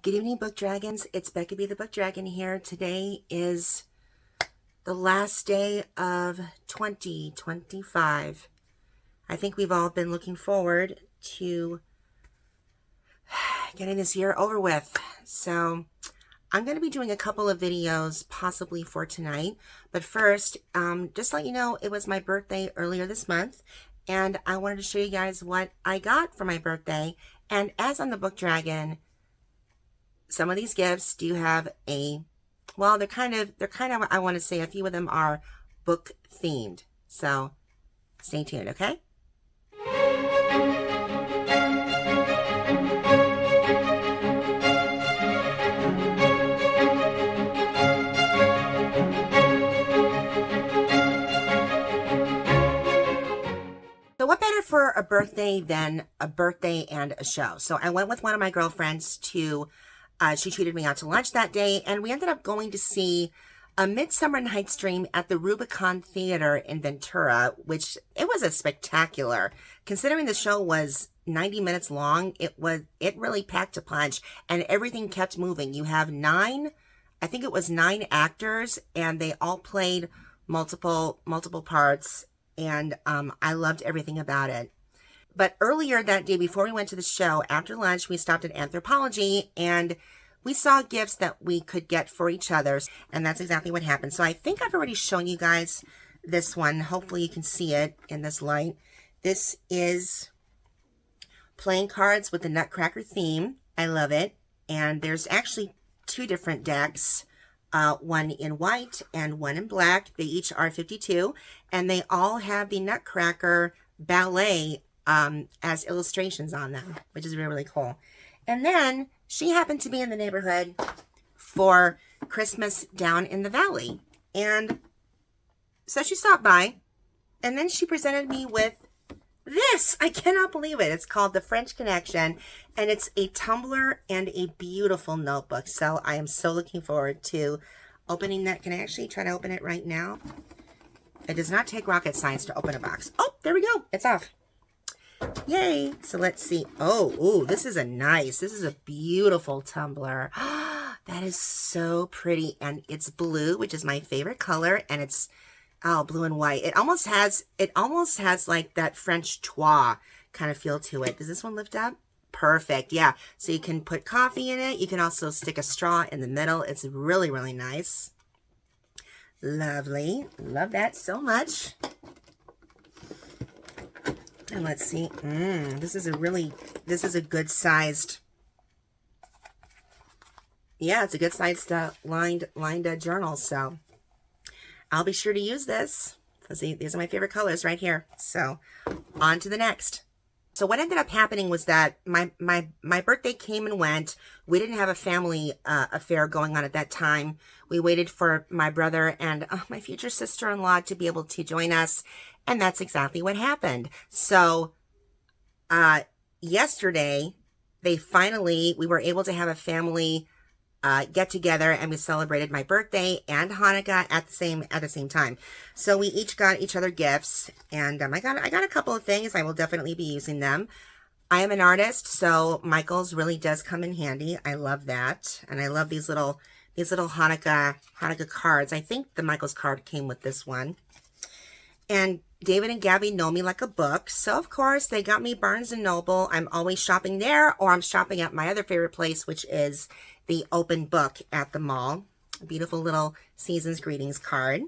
Good evening, Book Dragons. It's Becca B, the Book Dragon here. Today is the last day of 2025. I think we've all been looking forward to getting this year over with. So I'm going to be doing a couple of videos possibly for tonight. But first, just to let you know, it was my birthday earlier this month. And I wanted to show you guys what I got for my birthday. And as I'm the Book Dragon, some of these gifts do have well, they're kind of, I want to say a few of them are book themed. So stay tuned, okay? So what better for a birthday than a birthday and a show? So I went with one of my girlfriends to she treated me out to lunch that day, and we ended up going to see A Midsummer Night's Dream at the Rubicon Theater in Ventura, which it was a spectacular. Considering the show was 90 minutes long, it really packed a punch, and everything kept moving. You have nine actors, and they all played multiple parts, and I loved everything about it. But earlier that day, before we went to the show, after lunch, we stopped at Anthropologie and we saw gifts that we could get for each other. And that's exactly what happened. So I think I've already shown you guys this one. Hopefully you can see it in this light. This is playing cards with the Nutcracker theme. I love it. And there's actually two different decks. One in white and one in black. They each are 52. And they all have the Nutcracker ballet as illustrations on them, which is really, really cool. And then she happened to be in the neighborhood for Christmas down in the valley. And so she stopped by, and then she presented me with this. I cannot believe it. It's called The French Connection, and it's a tumbler and a beautiful notebook. So I am so looking forward to opening that. Can I actually try to open it right now? It does not take rocket science to open a box. Oh, there we go. It's off. Yay. So let's see. Oh, this is a beautiful tumbler. That is so pretty. And it's blue, which is my favorite color. And it's, blue and white. It almost has like that French toit kind of feel to it. Does this one lift up? Perfect. Yeah. So you can put coffee in it. You can also stick a straw in the middle. It's really, really nice. Lovely. Love that so much. And let's see. This is a good sized. Yeah, it's a good sized lined journal. So I'll be sure to use this. Let's see, these are my favorite colors right here. So on to the next. So what ended up happening was that my birthday came and went. We didn't have a family affair going on at that time. We waited for my brother and my future sister-in-law to be able to join us. And that's exactly what happened. So yesterday, we were able to have a family get together, and we celebrated my birthday and Hannukah at the same time. So we each got each other gifts, and I got a couple of things. I will definitely be using them. I am an artist, so Michael's really does come in handy. I love that, and I love these little Hannukah cards. I think the Michael's card came with this one. And David and Gabby know me like a book, so of course they got me Barnes & Noble. I'm always shopping there, or I'm shopping at my other favorite place, which is the Open Book at the mall. A beautiful little Season's Greetings card.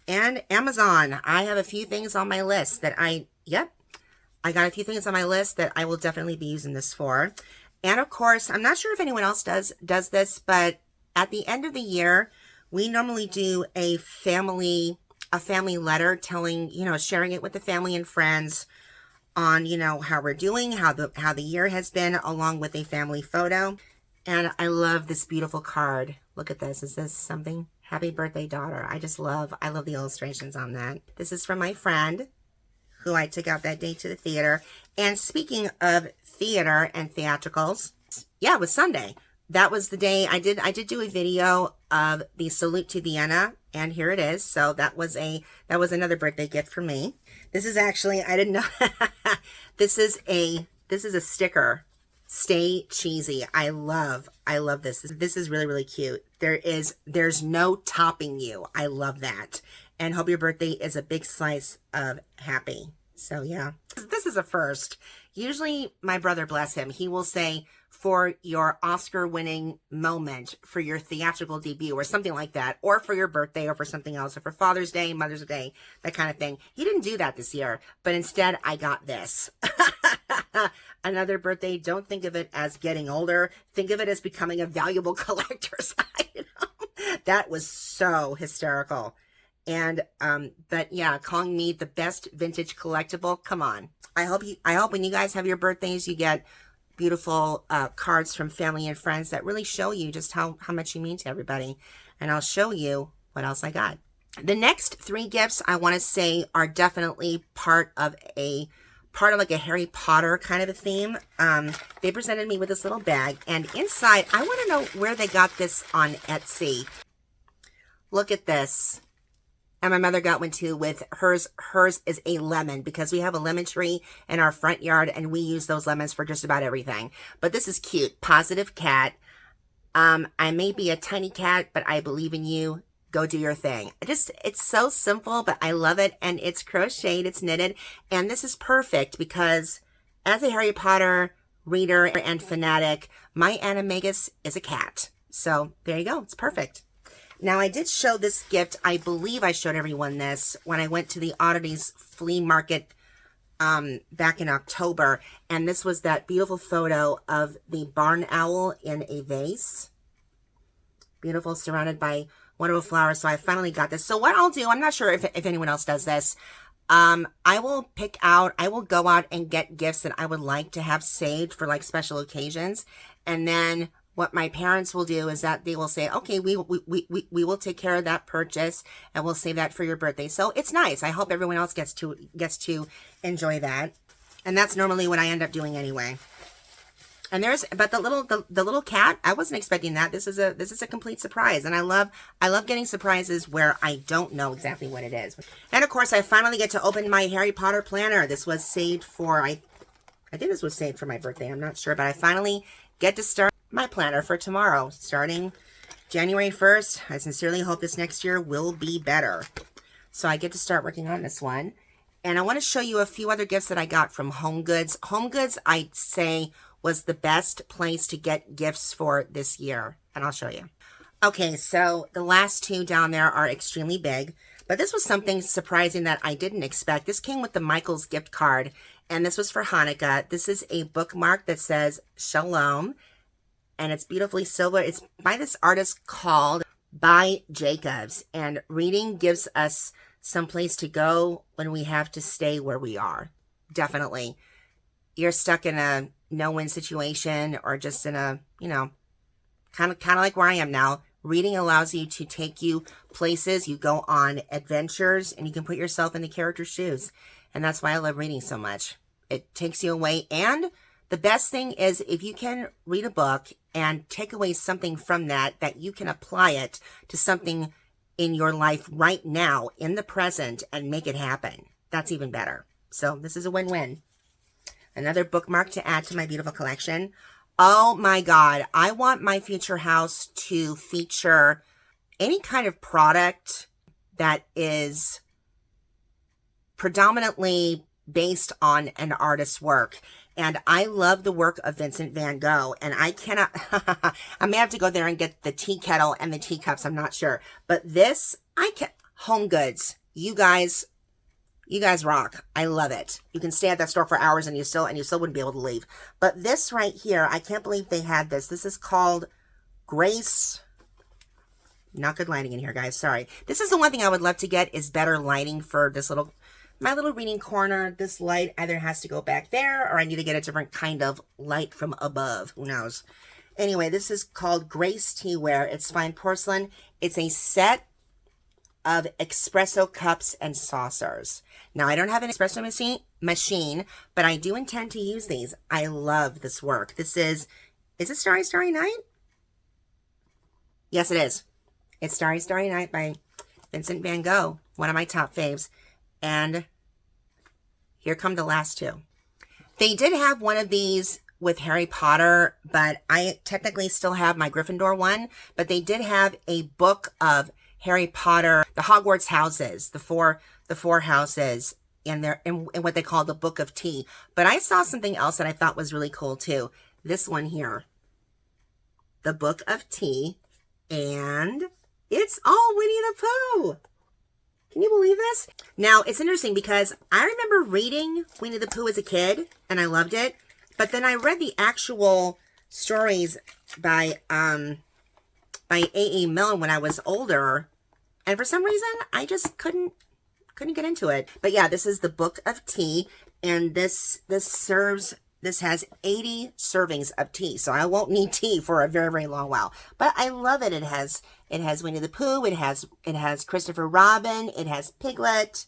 And Amazon. I have a few things on my list that I got a few things on my list that I will definitely be using this for. And of course, I'm not sure if anyone else does this, but at the end of the year, we normally do a family letter telling, sharing it with the family and friends on, how we're doing, how the year has been, along with a family photo. And I love this beautiful card. Look at this. Is this something? Happy birthday, daughter. I love the illustrations on that. This is from my friend who I took out that day to the theater. And speaking of theater and theatricals, yeah, it was Sunday. That was the day I did do a video of the Salute to Vienna, and here it is. So that was another birthday gift for me. This is actually, I didn't know, this is a sticker Stay cheesy. I love this. This is really, really cute. There's no topping you. I love that. And hope your birthday is a big slice of happy. So yeah, this is a first. Usually my brother, bless him, he will say for your Oscar winning moment, for your theatrical debut or something like that, or for your birthday or for something else, or for Father's Day, Mother's Day, that kind of thing. He didn't do that this year, but instead I got this. Another birthday. Don't think of it as getting older. Think of it as becoming a valuable collector's item. That was so hysterical. And, but yeah, calling me the best vintage collectible. Come on. I hope when you guys have your birthdays, you get beautiful, cards from family and friends that really show you just how much you mean to everybody. And I'll show you what else I got. The next 3 gifts I want to say are definitely part of like a Harry Potter kind of a theme. They presented me with this little bag, and inside, I want to know where they got this on Etsy. Look at this. And my mother got one too with hers. Hers is a lemon because we have a lemon tree in our front yard and we use those lemons for just about everything. But this is cute. Positive cat. I may be a tiny cat, but I believe in you. Go do your thing. It's so simple, but I love it. And it's crocheted, it's knitted. And this is perfect because as a Harry Potter reader and fanatic, my animagus is a cat. So there you go. It's perfect. Now, I did show this gift. I believe I showed everyone this when I went to the Oddities flea market back in October. And this was that beautiful photo of the barn owl in a vase. Beautiful, surrounded by wonderful flowers. So I finally got this. So what I'll do, I'm not sure if anyone else does this. I will go out and get gifts that I would like to have saved for like special occasions. And then what my parents will do is that they will say, okay, we will take care of that purchase and we'll save that for your birthday. So it's nice. I hope everyone else gets to enjoy that. And that's normally what I end up doing anyway. And but the little cat, I wasn't expecting that. This is a complete surprise. And I love getting surprises where I don't know exactly what it is. And of course, I finally get to open my Harry Potter planner. This was saved for, I think this was saved for my birthday. I'm not sure, but I finally get to start my planner for tomorrow, starting January 1st. I sincerely hope this next year will be better. So I get to start working on this one. And I want to show you a few other gifts that I got from Home Goods. Home Goods, I'd say, was the best place to get gifts for this year. And I'll show you. Okay, so the last 2 down there are extremely big. But this was something surprising that I didn't expect. This came with the Michaels gift card. And this was for Hannukah. This is a bookmark that says Shalom. And it's beautifully silver. It's by this artist called By Jacobs. And reading gives us some place to go when we have to stay where we are. Definitely. You're stuck in a no-win situation or just in a, kind of like where I am now. Reading allows you to take you places. You go on adventures and you can put yourself in the character's shoes. And that's why I love reading so much. It takes you away. And the best thing is if you can read a book and take away something from that you can apply it to something in your life right now, in the present, and make it happen. That's even better. So this is a win-win. Another bookmark to add to my beautiful collection. Oh my God. I want my future house to feature any kind of product that is predominantly based on an artist's work. And I love the work of Vincent van Gogh. And I cannot, I may have to go there and get the tea kettle and the teacups. I'm not sure. But this, Home Goods, you guys rock. I love it. You can stay at that store for hours and you still wouldn't be able to leave. But this right here, I can't believe they had this. This is called Grace. Not good lighting in here, guys. Sorry. This is the one thing I would love to get is better lighting for this my little reading corner. This light either has to go back there or I need to get a different kind of light from above. Who knows? Anyway, this is called Grace Teaware. It's fine porcelain. It's a set of espresso cups and saucers. Now, I don't have an espresso machine, but I do intend to use these. I love this work. This is it Starry, Starry Night? Yes, it is. It's Starry, Starry Night by Vincent van Gogh, one of my top faves. And here come the last 2. They did have one of these with Harry Potter, but I technically still have my Gryffindor one, but they did have a book of Harry Potter, the Hogwarts houses, the four houses in their, in what they call the Book of Tea. But I saw something else that I thought was really cool too. This one here, the Book of Tea, and it's all Winnie the Pooh. Can you believe this? Now, it's interesting because I remember reading Winnie the Pooh as a kid, and I loved it. But then I read the actual stories by A.E. Milne when I was older, and for some reason, I just couldn't get into it. But yeah, this is the Book of Tea, and this has 80 servings of tea, so I won't need tea for a very, very long while. But I love it. It has Winnie the Pooh. It has Christopher Robin. It has Piglet.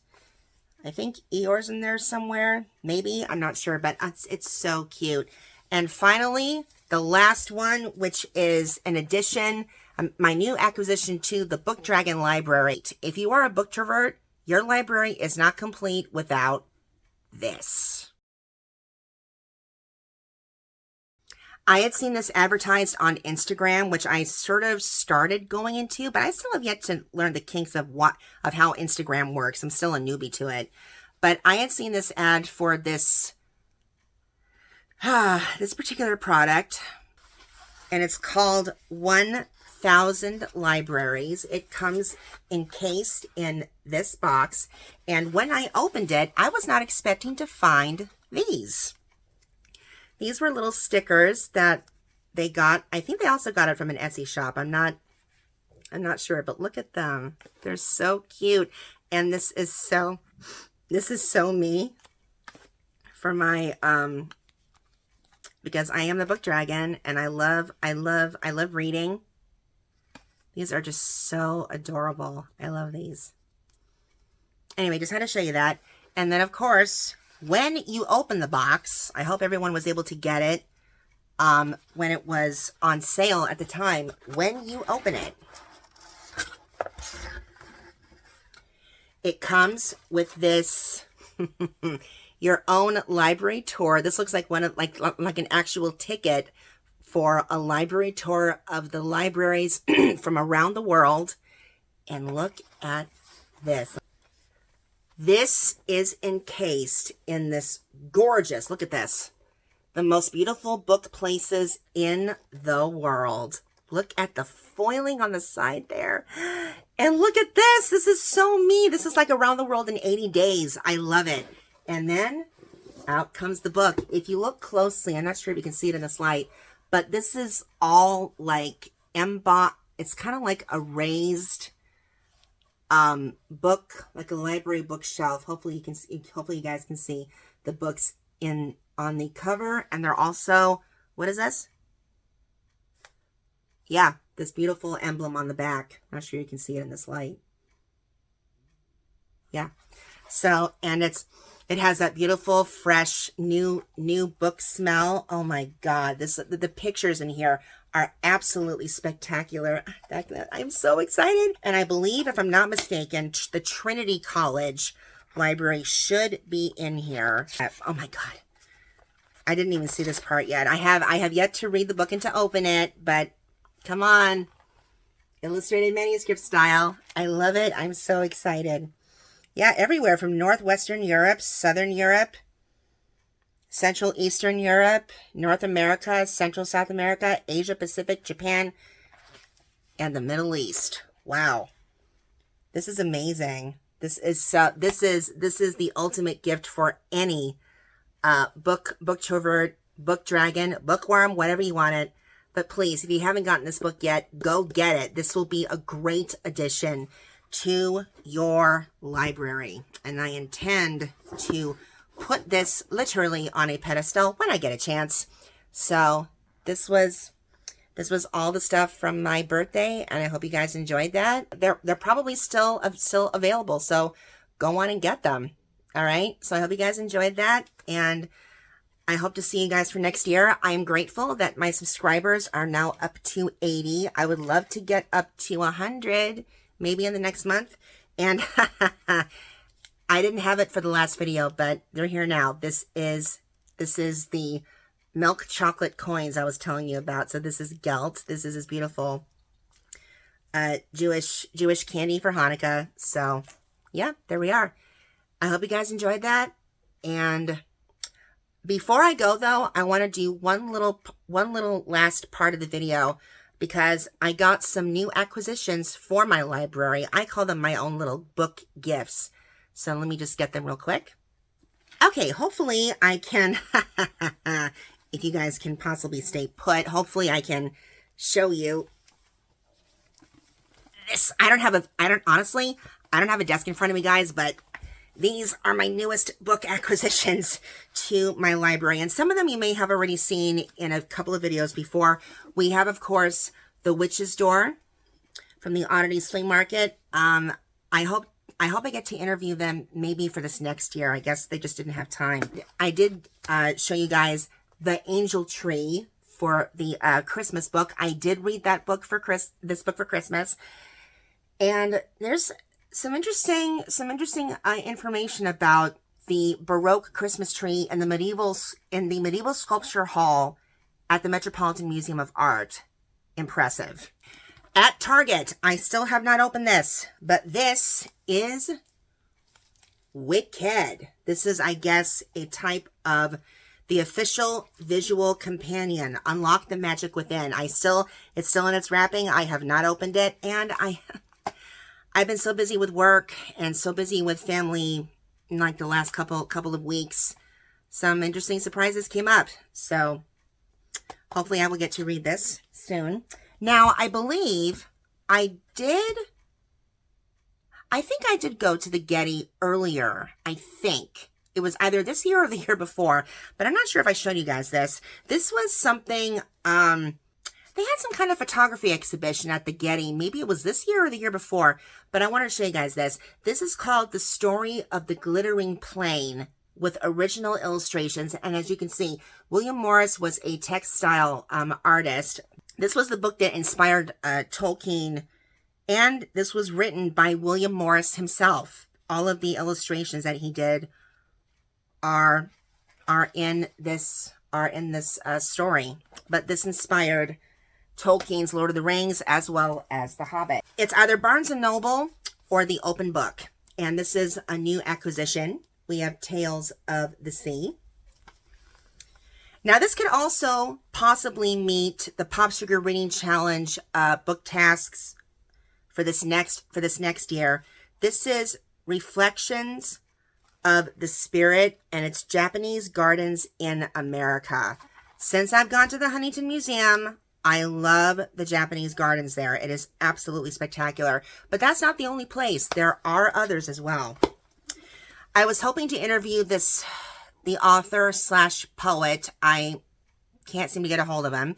I think Eeyore's in there somewhere. Maybe, I'm not sure, but it's so cute. And finally, the last one, which is an addition, my new acquisition to the Book Dragon library. If you are a booktrovert, your library is not complete without this. I had seen this advertised on Instagram, which I sort of started going into, but I still have yet to learn the kinks of how Instagram works. I'm still a newbie to it. But I had seen this ad for this particular product, and it's called 1,000 Libraries. It comes encased in this box, and when I opened it, I was not expecting to find these. These were little stickers that they got. I think they also got it from an Etsy shop. I'm not sure, but look at them. They're so cute. And this is so me for my, because I am the Book Dragon and I love reading. These are just so adorable. I love these. Anyway, just had to show you that. And then of course, when you open the box, I hope everyone was able to get it when it was on sale at the time. When you open it, it comes with this your own library tour. This looks like one of like an actual ticket for a library tour of the libraries from around the world. And look at this. This is encased in this gorgeous, look at this, the most beautiful book places in the world. Look at the foiling on the side there. And look at this. This is so me. This is like around the world in 80 days. I love it. And then out comes the book. If you look closely, I'm not sure if you can see it in this light, but this is all like embossed. It's kind of like a raised book, like a library bookshelf. Hopefully you can see, hopefully you guys can see the books on the cover, and they're also, what is this? Yeah, this beautiful emblem on the back. I'm not sure you can see it in this light. Yeah. So, and it has that beautiful, fresh, new book smell. Oh my God, the pictures in here are absolutely spectacular. I'm so excited. And I believe, if I'm not mistaken, the Trinity College library should be in here. Oh my God. I didn't even see this part yet. I have yet to read the book and to open it, but come on. Illustrated manuscript style. I love it. I'm so excited. Yeah, everywhere from Northwestern Europe, Southern Europe, Central Eastern Europe, North America, Central South America, Asia Pacific, Japan, and the Middle East. Wow. This is amazing. This is the ultimate gift for any booktrover, book dragon, bookworm, whatever you want it. But please, if you haven't gotten this book yet, go get it. This will be a great addition to your library. And I intend to put this literally on a pedestal when I get a chance. So this was all the stuff from my birthday, and I hope you guys enjoyed that. They're probably still available, so go on and get them. All right. So I hope you guys enjoyed that, and I hope to see you guys for next year. I am grateful that my subscribers are now up to 80. I would love to get up to 100, maybe in the next month. And I didn't have it for the last video, but they're here now. This is the milk chocolate coins I was telling you about. So this is Gelt. This is this beautiful Jewish candy for Hanukkah. So yeah, there we are. I hope you guys enjoyed that. And before I go though, I want to do one little last part of the video, because I got some new acquisitions for my library. I call them my own little book gifts. So let me just get them real quick. Okay, hopefully I can, if you guys can possibly stay put, hopefully I can show you this. Honestly, I don't have a desk in front of me, guys, but these are my newest book acquisitions to my library. And some of them you may have already seen in a couple of videos before. We have, of course, The Witch's Door from the Oddities Flea Market. I hope I get to interview them maybe for this next year. I guess they just didn't have time. I did show you guys The Angel Tree for the Christmas book. I did read that book for this book for Christmas. And there's some interesting information about the Baroque Christmas tree in the medieval sculpture hall at the Metropolitan Museum of Art. Impressive. At Target, I still have not opened this, but this is Wicked. This is, I guess, a type of the official visual companion. Unlock the magic within. It's still in its wrapping. I have not opened it, and I've been so busy with work and so busy with family in like the last couple of weeks. Some interesting surprises came up. So hopefully I will get to read this soon. Now, I believe I think I did go to the Getty earlier. I think it was either this year or the year before, but I'm not sure if I showed you guys this. This was something, they had some kind of photography exhibition at the Getty. Maybe it was this year or the year before, but I wanted to show you guys this. This is called The Story of the Glittering Plane, with original illustrations. And as you can see, William Morris was a textile artist. This was the book that inspired Tolkien, and this was written by William Morris himself. All of the illustrations that he did are in this story. But this inspired Tolkien's Lord of the Rings as well as The Hobbit. It's either Barnes & Noble or the Open Book. And this is a new acquisition. We have Tales of the Sea. Now this could also possibly meet the Pop Sugar Reading Challenge book tasks for this next year. This is Reflections of the Spirit, and it's Japanese Gardens in America. Since I've gone to the Huntington Museum, I love the Japanese gardens there. It is absolutely spectacular. But that's not the only place. There are others as well. I was hoping to interview the author / poet. I can't seem to get a hold of him.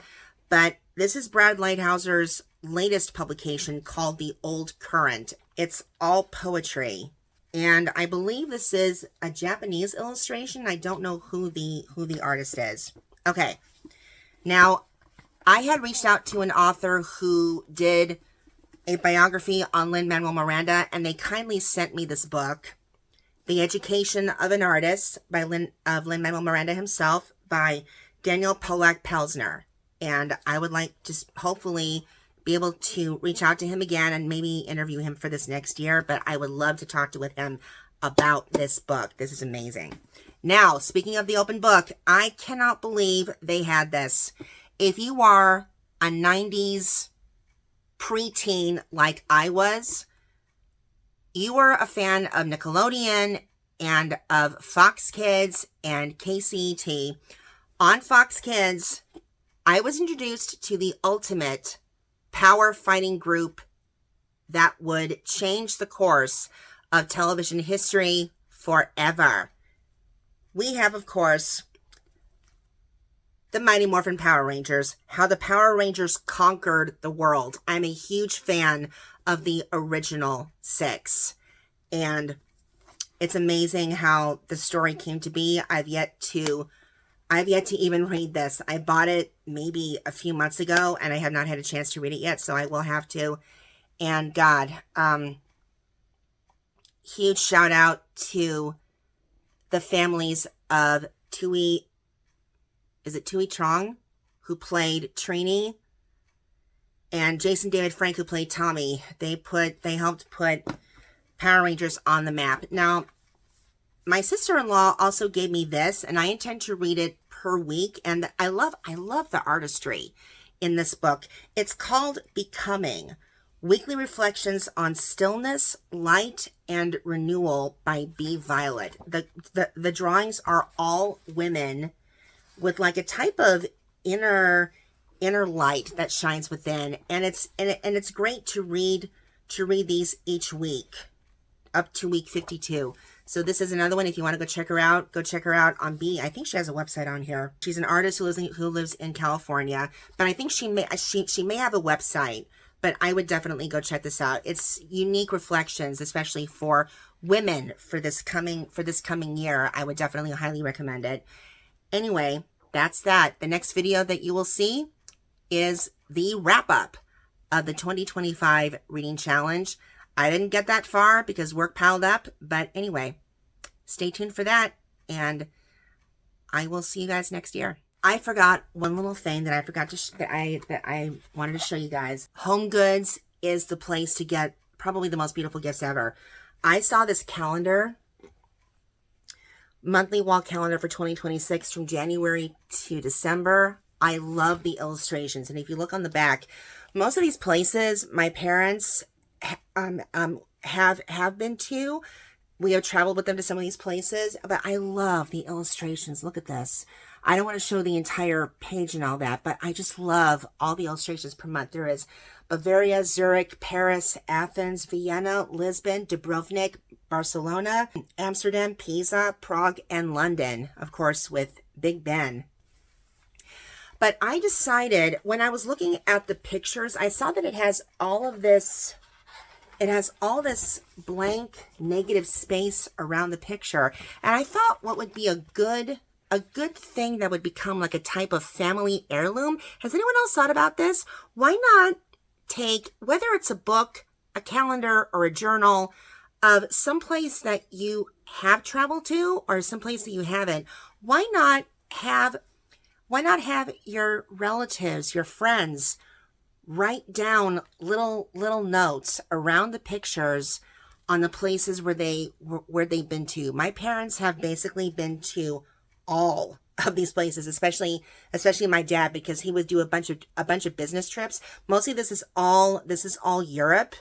But this is Brad Lighthouser's latest publication called The Old Current. It's all poetry. And I believe this is a Japanese illustration. I don't know who the artist is. Okay. Now, I had reached out to an author who did a biography on Lin-Manuel Miranda, and they kindly sent me this book, The Education of an Artist by Lin-Manuel Miranda himself, by Daniel Polak-Pelsner. And I would like to hopefully be able to reach out to him again and maybe interview him for this next year. But I would love to talk with him about this book. This is amazing. Now, speaking of the open book, I cannot believe they had this. If you are a 90s preteen like I was, you were a fan of Nickelodeon and of Fox Kids and KCET. On Fox Kids, I was introduced to the ultimate power fighting group that would change the course of television history forever. We have, of course, the Mighty Morphin Power Rangers, how the Power Rangers conquered the world. I'm a huge fan of the original 6. And it's amazing how the story came to be. I've yet to even read this. I bought it maybe a few months ago, and I have not had a chance to read it yet, so I will have to. And God, huge shout out to the families of Tui is it Tui Trong, who played Trini, and Jason David Frank, who played Tommy. They helped put Power Rangers on the map. Now, my sister-in-law also gave me this, and I intend to read it per week. And I love the artistry in this book. It's called Becoming: Weekly Reflections on Stillness, Light, and Renewal by B. Violet. The drawings are all women with like a type of inner light that shines within, and it's great to read these each week up to week 52. So this is another one. If you want to go check her out on B. I think she has a website on here. She's an artist who lives in California, but I think she may have a website. But I would definitely go check this out. It's unique reflections, especially for women for this coming year. I would definitely highly recommend it. Anyway, that's that. The next video that you will see is the wrap up of the 2025 reading challenge. I didn't get that far because work piled up, but anyway, stay tuned for that, and I will see you guys next year. I forgot one little thing that I wanted to show you guys. Home Goods is the place to get probably the most beautiful gifts ever. I saw this calendar, monthly wall calendar for 2026 from January to December. I love the illustrations, and if you look on the back, most of these places my parents have been to. We have traveled with them to some of these places, but I love the illustrations. Look at this. I don't want to show the entire page and all that, but I just love all the illustrations per month. There is Bavaria, Zurich, Paris, Athens, Vienna, Lisbon, Dubrovnik, Barcelona, Amsterdam, Pisa, Prague, and London, of course, with Big Ben. But I decided, when I was looking at the pictures, I saw that it has all this blank negative space around the picture. And I thought what would be a good thing that would become like a type of family heirloom. Has anyone else thought about this? Why not take, whether it's a book, a calendar, or a journal of some place that you have traveled to or some place that you haven't, why not have your relatives, your friends, write down little notes around the pictures on the places where they've been to. My parents have basically been to all of these places, especially my dad, because he would do a bunch of business trips. Mostly this is all Europe.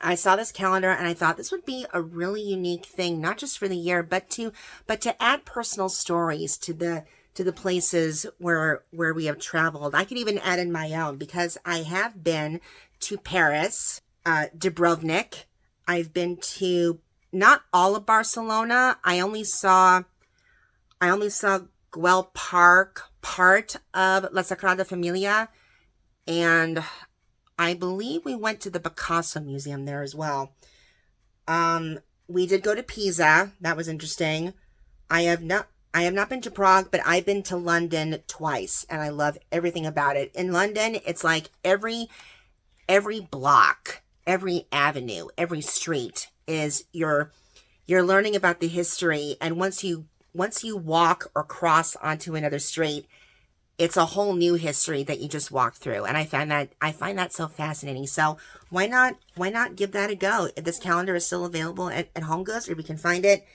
I saw this calendar and I thought this would be a really unique thing, not just for the year, but to add personal stories to the places where we have traveled. I could even add in my own, because I have been to Paris, Dubrovnik. I've been to not all of Barcelona. I only saw Güell Park, part of La Sagrada Familia, and I believe we went to the Picasso Museum there as well. We did go to Pisa. That was interesting. I have not been to Prague, but I've been to London twice, and I love everything about it. In London, it's like every block, every avenue, every street is you're learning about the history, and once you walk or cross onto another street, it's a whole new history that you just walked through, and I find that so fascinating. So why not give that a go? This calendar is still available at Home Goods, or we can find it.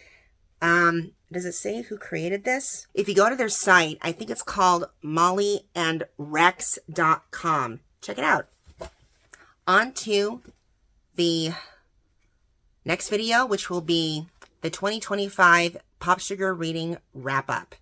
Does it say who created this? If you go to their site, I think it's called mollyandrex.com. Check it out. On to the next video, which will be the 2025 Pop Sugar Reading Wrap Up.